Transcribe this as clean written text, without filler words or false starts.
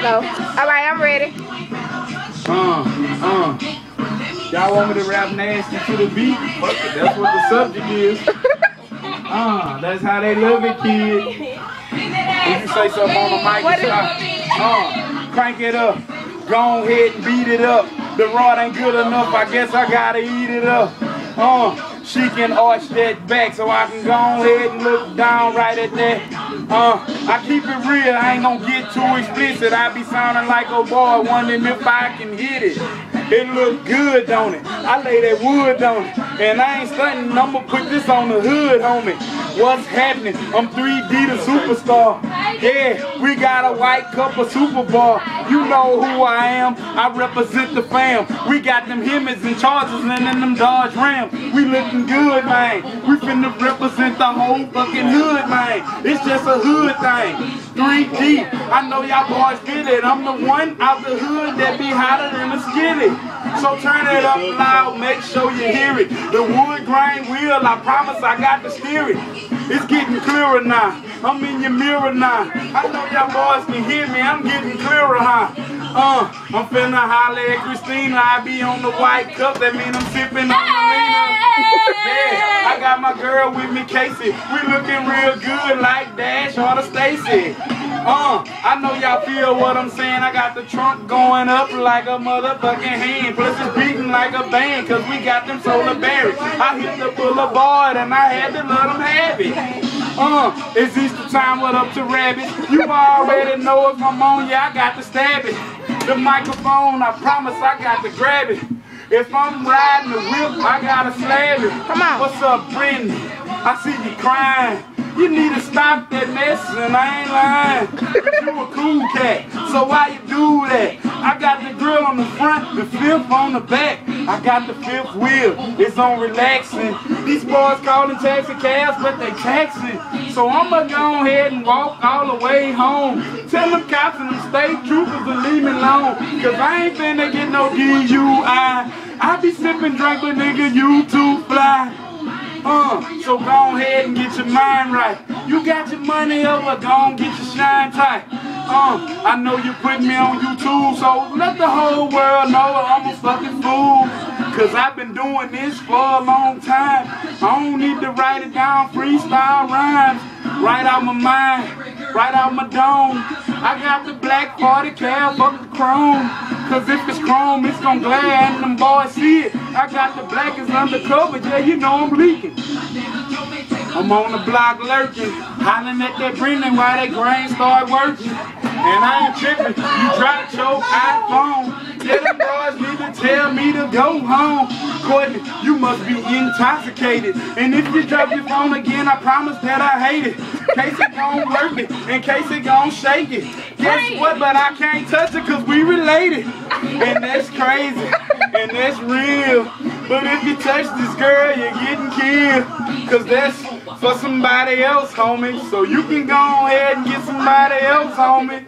No. Alright, I'm ready. Y'all want me to rap nasty to the beat? Fuck it, that's what the subject is. That's how they love it, kid. If you say something on the mic, stop. Crank it up. Go ahead and beat it up. The rod ain't good enough, I guess I gotta eat it up. She can arch that back so I can go ahead and look down right at that. I keep it real, I ain't gonna get too explicit. I be sounding like a boy, wondering if I can hit it. It look good, don't it? I lay that wood on it. And I ain't stunting, I'ma put this on the hood, homie. What's happening? I'm 3D the superstar. Yeah, we got a white cup of Super Bowl. You know who I am, I represent the fam. We got them Hemis and Chargers and then them Dodge Rams. We looking good, man. We finna represent the whole fucking hood, man. It's just a hood thing. 3D, I know y'all boys get it. I'm the one out the hood that be hotter than a skillet. So turn it up loud, make sure you hear it. The wood grain wheel, I promise I got to steer it. It's getting clearer now. I'm in your mirror now. I know y'all boys can hear me. I'm getting clearer, huh? I'm finna holler at Christina. I be on the white cup. That mean I'm sipping on the leaner. Yeah, I got my girl with me, Casey. We looking real good like Dash or the Stacy. I know y'all feel what I'm saying. I got the trunk going up like a motherfucking hand. Plus it's beating like a band, cause we got them solar berries. I hit the boulevard and I had to let them have it. It's Easter time, what up to rabbits? You already know if I'm on ya, I got to stab it. The microphone, I promise I got to grab it. If I'm riding the whip, I gotta slab it. Come on. What's up, Brittany? I see you crying. You need to stop that mess, and I ain't lying. You a cool cat, so why you do that? I got the grill on the front, the fifth on the back. I got the fifth wheel, it's on relaxing. These boys calling taxi cabs, but they taxing. So I'ma go ahead and walk all the way home. Tell them cops and them state troopers to leave me alone. Cause I ain't finna get no DUI. I be sipping drink, but nigga, you too fly. So go ahead and get your mind right. You got your money over, go and get your shine tight. I know you put me on YouTube, so let the whole world know I'm a fucking fool. Cause I've been doing this for a long time. I don't need to write it down, freestyle rhymes. Right out my mind, right out my dome. I got the black 40 cal, fuck the chrome. Cause if it's chrome, it's gon' glare and them boys see it. I got the black is undercover, yeah, you know I'm leaking. I'm on the block lurking, hollering at that Brendan while that grain start working. And I ain't tripping, you dropped your iPhone. Yeah, them boys need to tell me to go home. Courtney, you must be intoxicated. And if you drop your phone again, I promise that I hate it. Case it gon' work it, in case it gon' shake it. Guess what, but I can't touch it cause we related. And that's crazy, and that's real. But if you touch this girl, you're getting killed. Cause that's for somebody else, homie. So you can go ahead and get somebody else, homie.